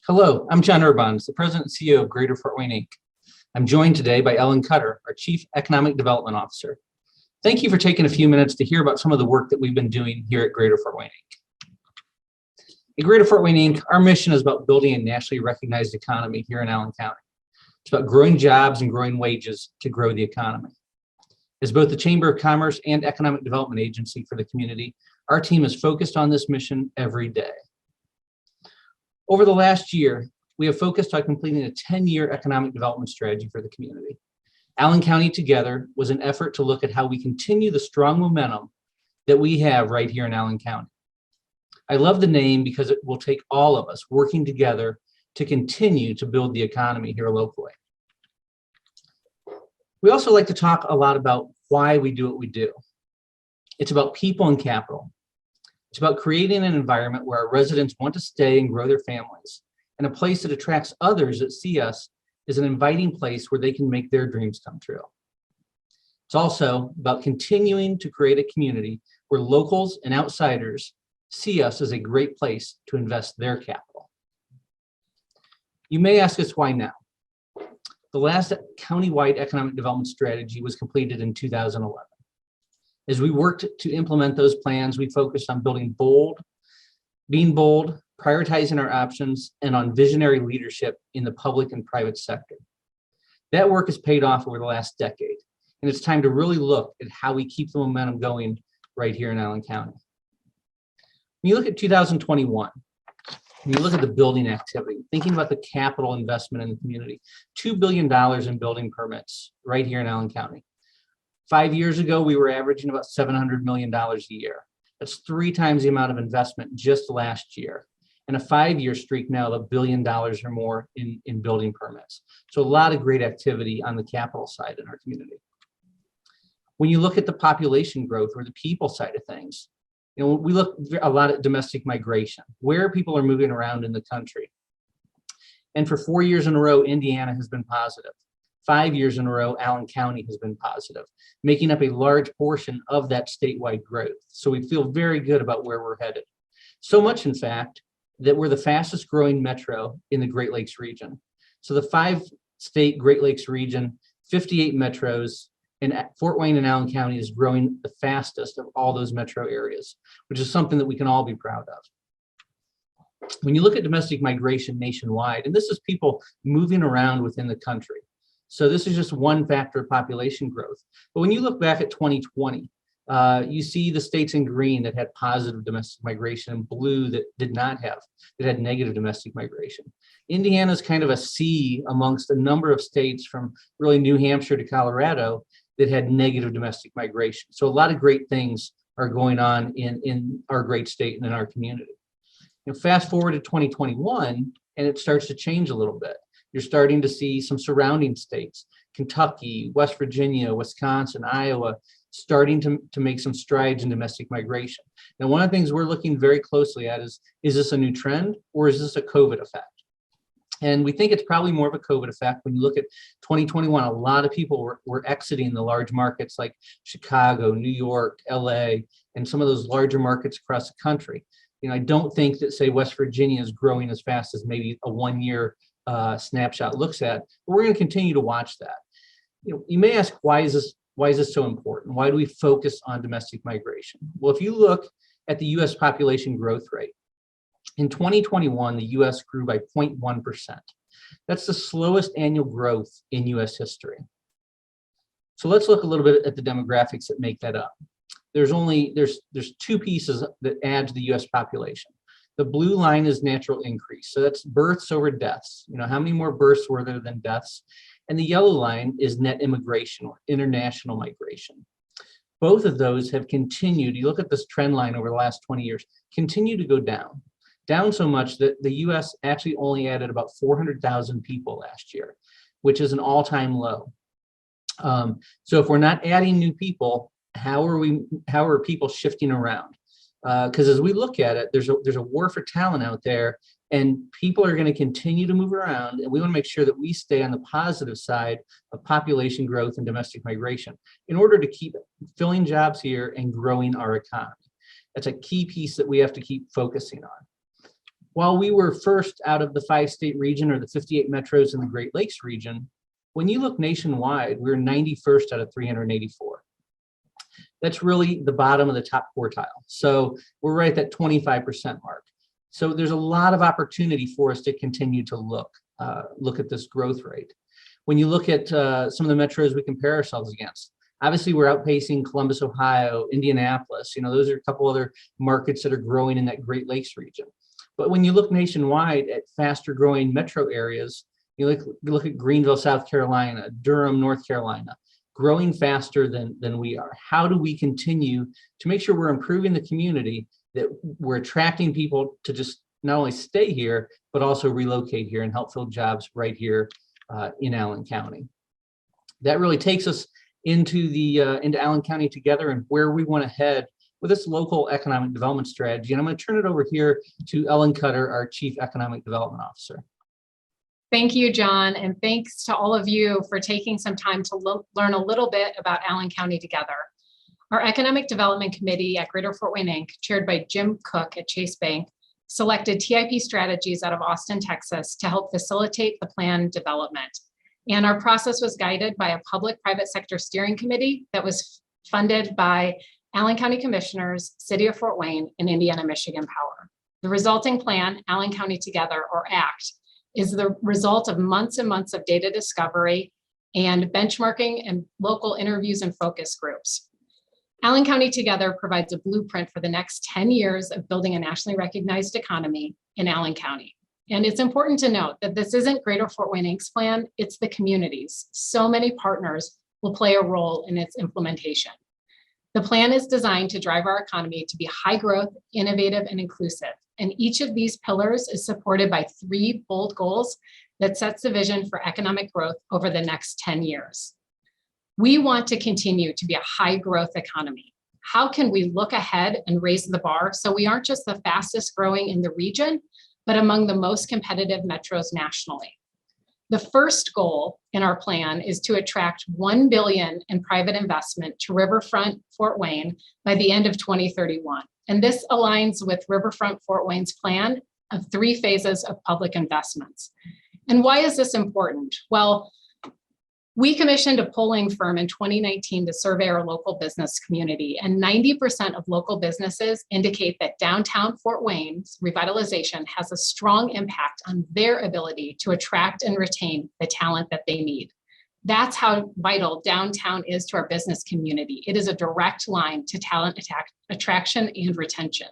Hello, I'm John Urbans, the President and CEO of Greater Fort Wayne, Inc. I'm joined today by Ellen Cutter, our Chief Economic Development Officer. Thank you for taking a few minutes to hear about some of the work that we've been doing here at Greater Fort Wayne, Inc. At Greater Fort Wayne, Inc., our mission is about building a nationally recognized economy here in Allen County. It's about growing jobs and growing wages to grow the economy. As both the Chamber of Commerce and Economic Development Agency for the community, our team is focused on this mission every day. Over the last year, we have focused on completing a 10-year economic development strategy for the community. Allen County Together was an effort to look at how we continue the strong momentum that we have right here in Allen County. I love the name because it will take all of us working together to continue to build the economy here locally. We also like to talk a lot about why we do what we do. It's about people and capital. It's about creating an environment where our residents want to stay and grow their families, and a place that attracts others that see us as an inviting place where they can make their dreams come true. It's also about continuing to create a community where locals and outsiders see us as a great place to invest their capital. You may ask us why now. The last countywide economic development strategy was completed in 2011. As we worked to implement those plans, we focused on being bold, prioritizing our options, and on visionary leadership in the public and private sector. That work has paid off over the last decade, and it's time to really look at how we keep the momentum going right here in Allen County. When you look at 2021, when you look at the building activity, thinking about the capital investment in the community, $2 billion in building permits right here in Allen County. 5 years ago, we were averaging about $700 million a year. That's 3 times the amount of investment just last year, and a 5-year streak now of $1 billion or more in building permits. So a lot of great activity on the capital side in our community. When you look at the population growth or the people side of things, we look a lot at domestic migration, where people are moving around in the country. And for 4 years in a row, Indiana has been positive. 5 years in a row, Allen County has been positive, making up a large portion of that statewide growth. So we feel very good about where we're headed. So much, in fact, that we're the fastest growing metro in the Great Lakes region. So the 5-state Great Lakes region, 58 metros, and Fort Wayne and Allen County is growing the fastest of all those metro areas, which is something that we can all be proud of. When you look at domestic migration nationwide, and this is people moving around within the country, so this is just one factor of population growth. But when you look back at 2020, you see the states in green that had positive domestic migration and blue that did not have, that had negative domestic migration. Indiana is kind of a C amongst a number of states from really New Hampshire to Colorado that had negative domestic migration. So a lot of great things are going on in our great state and in our community. Fast forward to 2021, and it starts to change a little bit. You're starting to see some surrounding states, Kentucky, West Virginia, Wisconsin, Iowa, starting to make some strides in domestic migration. Now, one of the things we're looking very closely at is this a new trend or is this a COVID effect? And we think it's probably more of a COVID effect. When you look at 2021, a lot of people were exiting the large markets like Chicago, New York, LA, and some of those larger markets across the country. I don't think that, say, West Virginia is growing as fast as maybe a 1-year snapshot looks at, but we're going to continue to watch that. You may ask, why is this so important? Why do we focus on domestic migration? Well, if you look at the U.S. population growth rate, in 2021, the U.S. grew by 0.1%. That's the slowest annual growth in U.S. history. So let's look a little bit at the demographics that make that up. There's 2 pieces that add to the U.S. population. The blue line is natural increase. So that's births over deaths. How many more births were there than deaths? And the yellow line is net immigration or international migration. Both of those have continued. You look at this trend line over the last 20 years, continue to go down so much that the U.S. actually only added about 400,000 people last year, which is an all-time low. So if we're not adding new people, how are people shifting around? Because as we look at it, there's a war for talent out there, and people are going to continue to move around, and we want to make sure that we stay on the positive side of population growth and domestic migration in order to keep filling jobs here and growing our economy. That's a key piece that we have to keep focusing on. While we were first out of the 5-state region or the 58 metros in the Great Lakes region, when you look nationwide, we're 91st out of 384. That's really the bottom of the top quartile. So we're right at that 25% mark. So there's a lot of opportunity for us to continue to look at this growth rate. When you look at some of the metros we compare ourselves against, obviously we're outpacing Columbus, Ohio, Indianapolis. Those are a couple other markets that are growing in that Great Lakes region. But when you look nationwide at faster growing metro areas, you look at Greenville, South Carolina, Durham, North Carolina, growing faster than we are. How do we continue to make sure we're improving the community, that we're attracting people to just not only stay here, but also relocate here and help fill jobs right here in Allen County? That really takes us into Allen County Together and where we want to head with this local economic development strategy. And I'm going to turn it over here to Ellen Cutter, our Chief Economic Development Officer. Thank you, John, and thanks to all of you for taking some time to learn a little bit about Allen County Together. Our Economic Development Committee at Greater Fort Wayne, Inc., chaired by Jim Cook at Chase Bank, selected TIP strategies out of Austin, Texas, to help facilitate the plan development. And our process was guided by a public-private sector steering committee that was funded by Allen County Commissioners, City of Fort Wayne, and Indiana-Michigan Power. The resulting plan, Allen County Together, or ACT, is the result of months and months of data discovery and benchmarking and local interviews and focus groups. Allen County Together provides a blueprint for the next 10 years of building a nationally recognized economy in Allen County. And it's important to note that this isn't Greater Fort Wayne Inc.'s plan, it's the community's. So many partners will play a role in its implementation. The plan is designed to drive our economy to be high growth, innovative, and inclusive. And each of these pillars is supported by 3 bold goals that sets the vision for economic growth over the next 10 years. We want to continue to be a high growth economy. How can we look ahead and raise the bar so we aren't just the fastest growing in the region, but among the most competitive metros nationally? The first goal in our plan is to attract $1 billion in private investment to Riverfront Fort Wayne by the end of 2031. And this aligns with Riverfront Fort Wayne's plan of 3 phases of public investments. And why is this important? Well, we commissioned a polling firm in 2019 to survey our local business community, and 90% of local businesses indicate that downtown Fort Wayne's revitalization has a strong impact on their ability to attract and retain the talent that they need. That's how vital downtown is to our business community. It is a direct line to talent attraction and retention.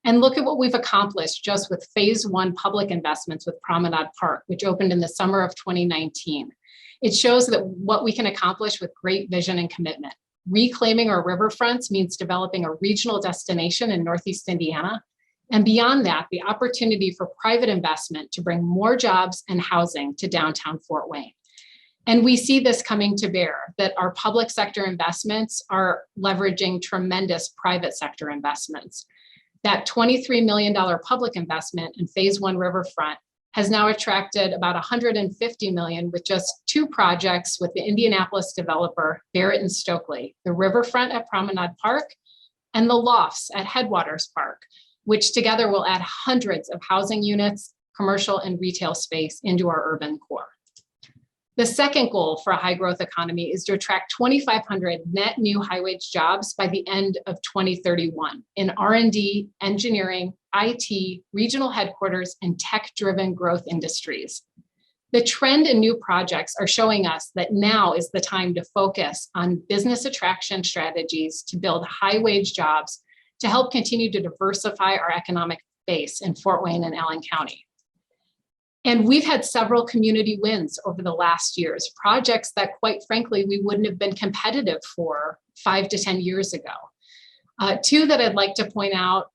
And look at what we've accomplished just with phase 1 public investments with Promenade Park, which opened in the summer of 2019. It shows that what we can accomplish with great vision and commitment. Reclaiming our riverfronts means developing a regional destination in Northeast Indiana. And beyond that, the opportunity for private investment to bring more jobs and housing to downtown Fort Wayne. And we see this coming to bear, that our public sector investments are leveraging tremendous private sector investments. That $23 million public investment in phase 1 riverfront has now attracted about $150 million with just 2 projects with the Indianapolis developer Barrett and Stokely, the riverfront at Promenade Park and the lofts at Headwaters Park, which together will add hundreds of housing units, commercial and retail space into our urban core. The second goal for a high growth economy is to attract 2,500 net new high wage jobs by the end of 2031 in R&D, engineering, IT, regional headquarters, and tech-driven growth industries. The trend in new projects are showing us that now is the time to focus on business attraction strategies to build high wage jobs to help continue to diversify our economic base in Fort Wayne and Allen County. And we've had several community wins over the last years, projects that quite frankly, we wouldn't have been competitive for 5 to 10 years ago. 2 that I'd like to point out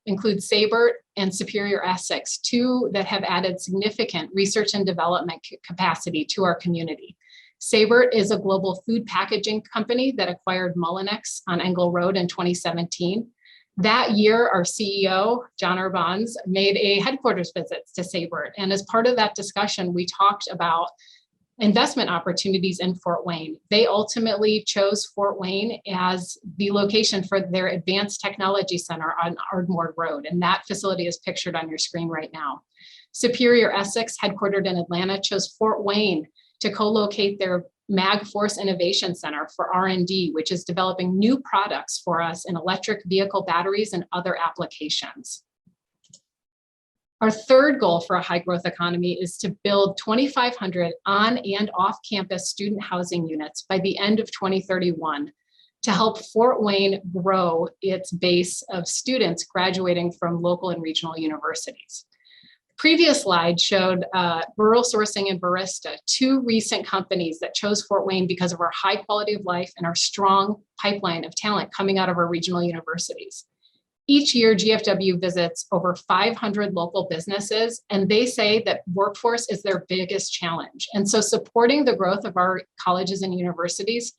include Sabert and Superior Essex, 2 that have added significant research and development capacity to our community. Sabert is a global food packaging company that acquired Mullinex on Engle Road in 2017. That year, our CEO, John Urbans, made a headquarters visit to Sabert. And as part of that discussion, we talked about investment opportunities in Fort Wayne. They ultimately chose Fort Wayne as the location for their Advanced Technology Center on Ardmore Road, and that facility is pictured on your screen right now. Superior Essex, headquartered in Atlanta, chose Fort Wayne to co-locate their MagForce Innovation Center for R&D, which is developing new products for us in electric vehicle batteries and other applications. Our third goal for a high growth economy is to build 2,500 on and off campus student housing units by the end of 2031 to help Fort Wayne grow its base of students graduating from local and regional universities. Previous slide showed Rural Sourcing and Barista, two recent companies that chose Fort Wayne because of our high quality of life and our strong pipeline of talent coming out of our regional universities. Each year, GFW visits over 500 local businesses, and they say that workforce is their biggest challenge. And so supporting the growth of our colleges and universities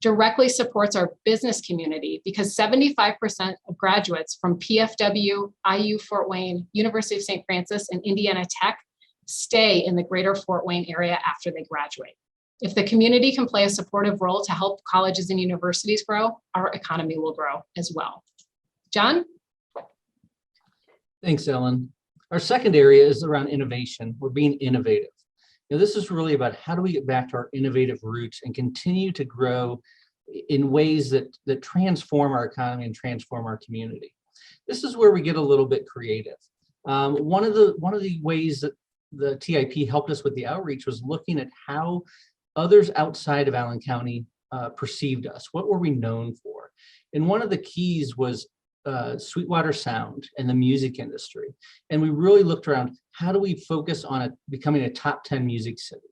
directly supports our business community, because 75% of graduates from PFW, IU Fort Wayne, University of St. Francis, and Indiana Tech stay in the greater Fort Wayne area after they graduate. If the community can play a supportive role to help colleges and universities grow, our economy will grow as well. John? Thanks, Ellen. Our second area is around innovation. We're being innovative. This is really about how do we get back to our innovative roots and continue to grow in ways that transform our economy and transform our community. This is where we get a little bit creative. One of the ways that the TIP helped us with the outreach was looking at how others outside of Allen County perceived us. What were we known for? And one of the keys was Sweetwater Sound and the music industry. And we really looked around, how do we focus on it becoming a top 10 music city?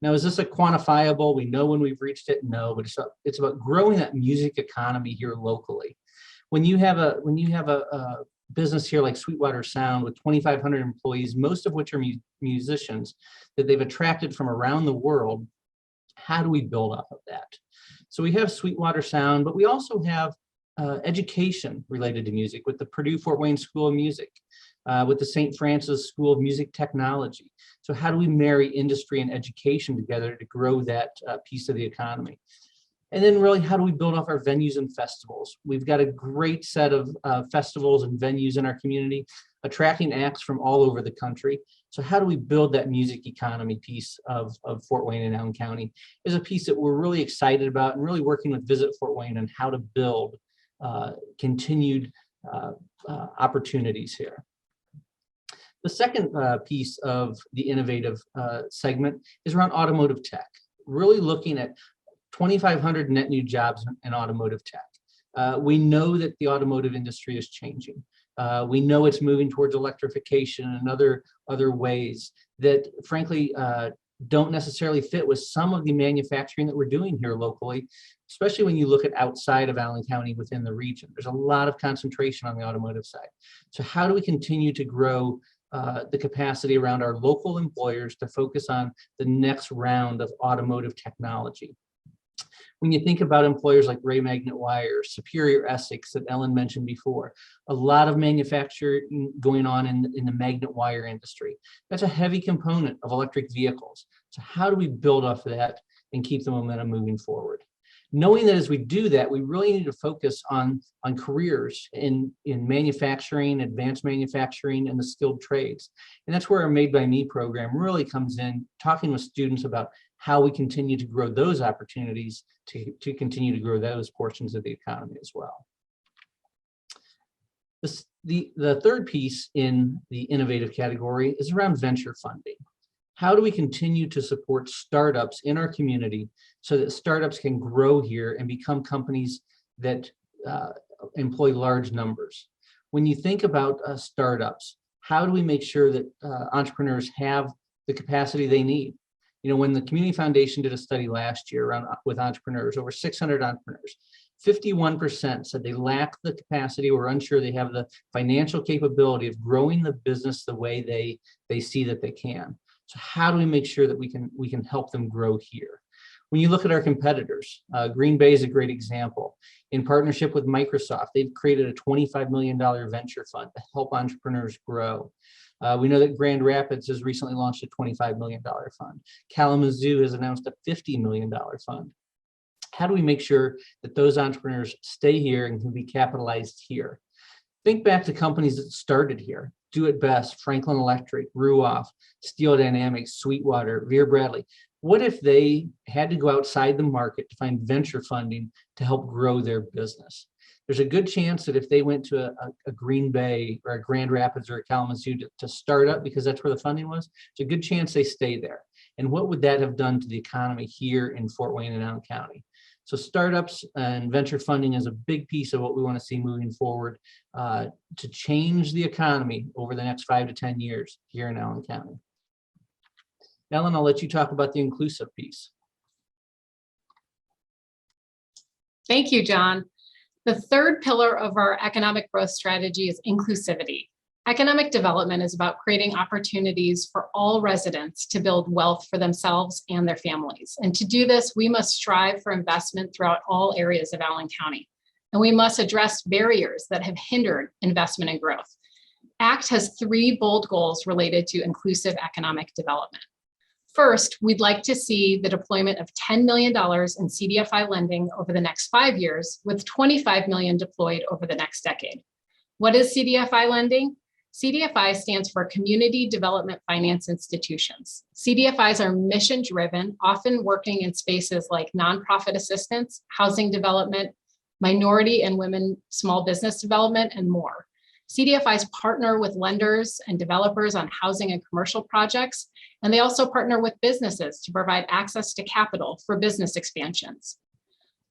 Now, is this a quantifiable? We know when we've reached it? No, but it's about growing that music economy here locally. When you have a business here like Sweetwater Sound with 2,500 employees, most of which are musicians that they've attracted from around the world, how do we build off of that? So we have Sweetwater Sound, but we also have education related to music with the Purdue Fort Wayne School of Music, with the St. Francis School of Music Technology. So how do we marry industry and education together to grow that piece of the economy? And then really, how do we build off our venues and festivals? We've got a great set of festivals and venues in our community, attracting acts from all over the country. So how do we build that music economy piece of Fort Wayne and Allen County is a piece that we're really excited about, and really working with Visit Fort Wayne on how to build continued opportunities here. The second piece of the innovative segment is around automotive tech, really looking at 2,500 net new jobs in automotive tech. We know that the automotive industry is changing. We know it's moving towards electrification and other ways that, frankly, don't necessarily fit with some of the manufacturing that we're doing here locally, especially when you look at outside of Allen County within the region. There's a lot of concentration on the automotive side. So how do we continue to grow the capacity around our local employers to focus on the next round of automotive technology? When you think about employers like Ray Magnet Wire, Superior Essex that Ellen mentioned before, a lot of manufacturing going on in the magnet wire industry. That's a heavy component of electric vehicles. So how do we build off of that and keep the momentum moving forward? Knowing that as we do that, we really need to focus on careers in manufacturing, advanced manufacturing, and the skilled trades. And that's where our Made by Me program really comes in, talking with students about how we continue to grow those opportunities to continue to grow those portions of the economy as well. The third piece in the innovative category is around venture funding. How do we continue to support startups in our community so that startups can grow here and become companies that employ large numbers? When you think about startups, how do we make sure that entrepreneurs have the capacity they need? You know, when the Community Foundation did a study last year with entrepreneurs, over 600 entrepreneurs, 51% said they lack the capacity or unsure they have the financial capability of growing the business the way they see that they can. So how do we make sure that we can help them grow here? When you look at our competitors, Green Bay is a great example. In partnership with Microsoft, they've created a $25 million venture fund to help entrepreneurs grow. We know that Grand Rapids has recently launched a $25 million fund. Kalamazoo has announced a $50 million fund. How do we make sure that those entrepreneurs stay here and can be capitalized here? Think back to companies that started here. Do It Best, Franklin Electric, Ruoff, Steel Dynamics, Sweetwater, Veer Bradley. What if they had to go outside the market to find venture funding to help grow their business? There's a good chance that if they went to a Green Bay or a Grand Rapids or a Kalamazoo to start up, because that's where the funding was, there's a good chance they stay there. And what would that have done to the economy here in Fort Wayne and Allen County? So startups and venture funding is a big piece of what we want to see moving forward to change the economy over the next 5 to 10 years here in Allen County. Ellen, I'll let you talk about the inclusive piece. Thank you, John. The third pillar of our economic growth strategy is inclusivity. Economic development is about creating opportunities for all residents to build wealth for themselves and their families. And to do this, we must strive for investment throughout all areas of Allen County. And we must address barriers that have hindered investment and growth. ACT has 3 bold goals related to inclusive economic development. First, we'd like to see the deployment of $10 million in CDFI lending over the next 5 years, with $25 million deployed over the next decade. What is CDFI lending? CDFI stands for Community Development Finance Institutions. CDFIs are mission-driven, often working in spaces like nonprofit assistance, housing development, minority and women small business development, and more. CDFIs partner with lenders and developers on housing and commercial projects, and they also partner with businesses to provide access to capital for business expansions.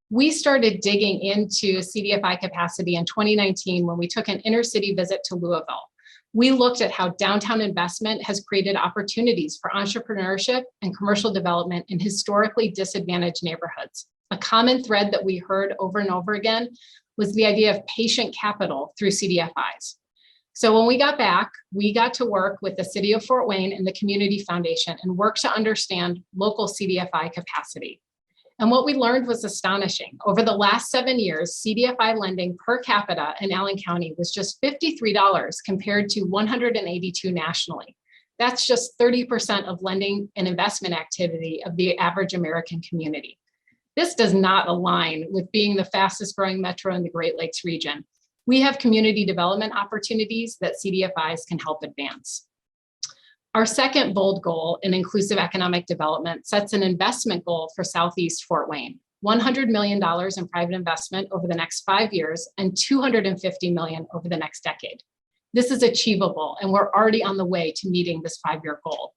We started digging into CDFI capacity in 2019 when we took an inner-city visit to Louisville. We looked at how downtown investment has created opportunities for entrepreneurship and commercial development in historically disadvantaged neighborhoods. A common thread that we heard over and over again was the idea of patient capital through CDFIs. So when we got back, we got to work with the City of Fort Wayne and the Community Foundation and work to understand local CDFI capacity. And what we learned was astonishing. Over the last 7 years, CDFI lending per capita in Allen County was just $53 compared to $182 nationally. That's just 30% of lending and investment activity of the average American community. This does not align with being the fastest growing metro in the Great Lakes region. We have community development opportunities that CDFIs can help advance. Our second bold goal in inclusive economic development sets an investment goal for Southeast Fort Wayne, $100 million in private investment over the next 5 years and $250 million over the next decade. This is achievable, and we're already on the way to meeting this 5-year goal.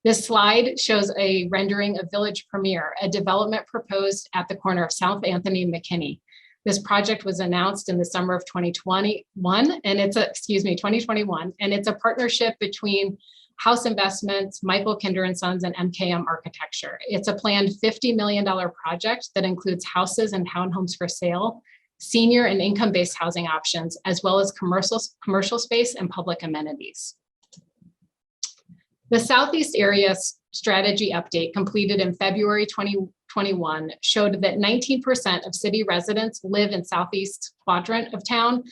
This slide shows a rendering of Village Premier, a development proposed at the corner of South Anthony and McKinney. This project was announced in the summer of 2021, and it's a, 2021, and it's a partnership between House Investments, Michael Kinder and Sons, and MKM Architecture. It's a planned $50 million project that includes houses and townhomes for sale, senior and income-based housing options, as well as commercial space and public amenities. The Southeast Area Strategy Update completed in February 2021 showed that 19% of city residents live in Southeast quadrant of town,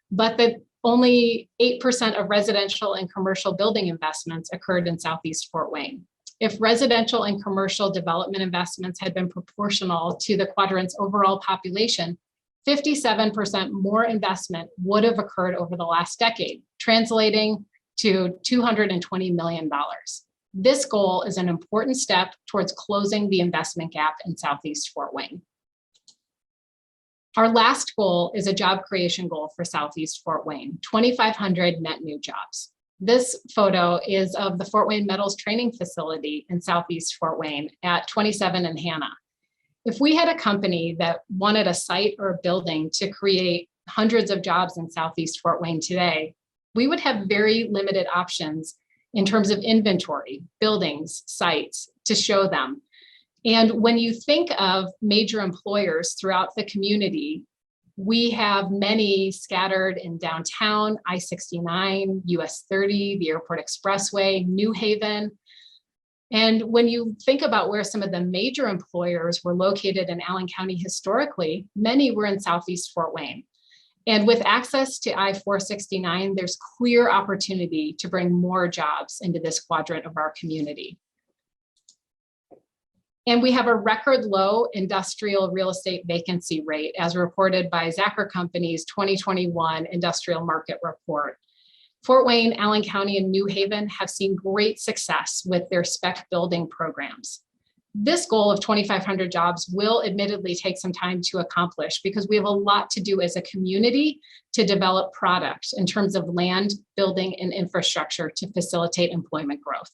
but that only 8% of residential and commercial building investments occurred in Southeast Fort Wayne. If residential and commercial development investments had been proportional to the quadrant's overall population, 57% more investment would have occurred over the last decade, translating to $220 million. This goal is an important step towards closing the investment gap in Southeast Fort Wayne. Our last goal is a job creation goal for Southeast Fort Wayne, 2,500 net new jobs. This photo is of the Fort Wayne Metals Training Facility in Southeast Fort Wayne at 27 and Hannah. If we had a company that wanted a site or a building to create hundreds of jobs in Southeast Fort Wayne today, we would have very limited options in terms of inventory, buildings, sites to show them. And when you think of major employers throughout the community, we have many scattered in downtown, I-69, US 30, the Airport Expressway, New Haven. And when you think about where some of the major employers were located in Allen County historically, many were in Southeast Fort Wayne. And with access to I-469, there's clear opportunity to bring more jobs into this quadrant of our community. And we have a record low industrial real estate vacancy rate as reported by Zacher Company's 2021 Industrial Market Report. Fort Wayne, Allen County, and New Haven have seen great success with their spec building programs. This goal of 2,500 jobs will admittedly take some time to accomplish because we have a lot to do as a community to develop product in terms of land, building, and infrastructure to facilitate employment growth.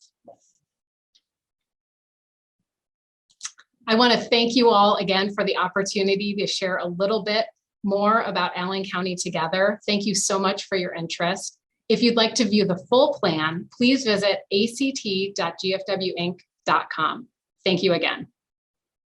I want to thank you all again for the opportunity to share a little bit more about Allen County Together. Thank you so much for your interest. If you'd like to view the full plan, please visit act.gfwinc.com. Thank you again.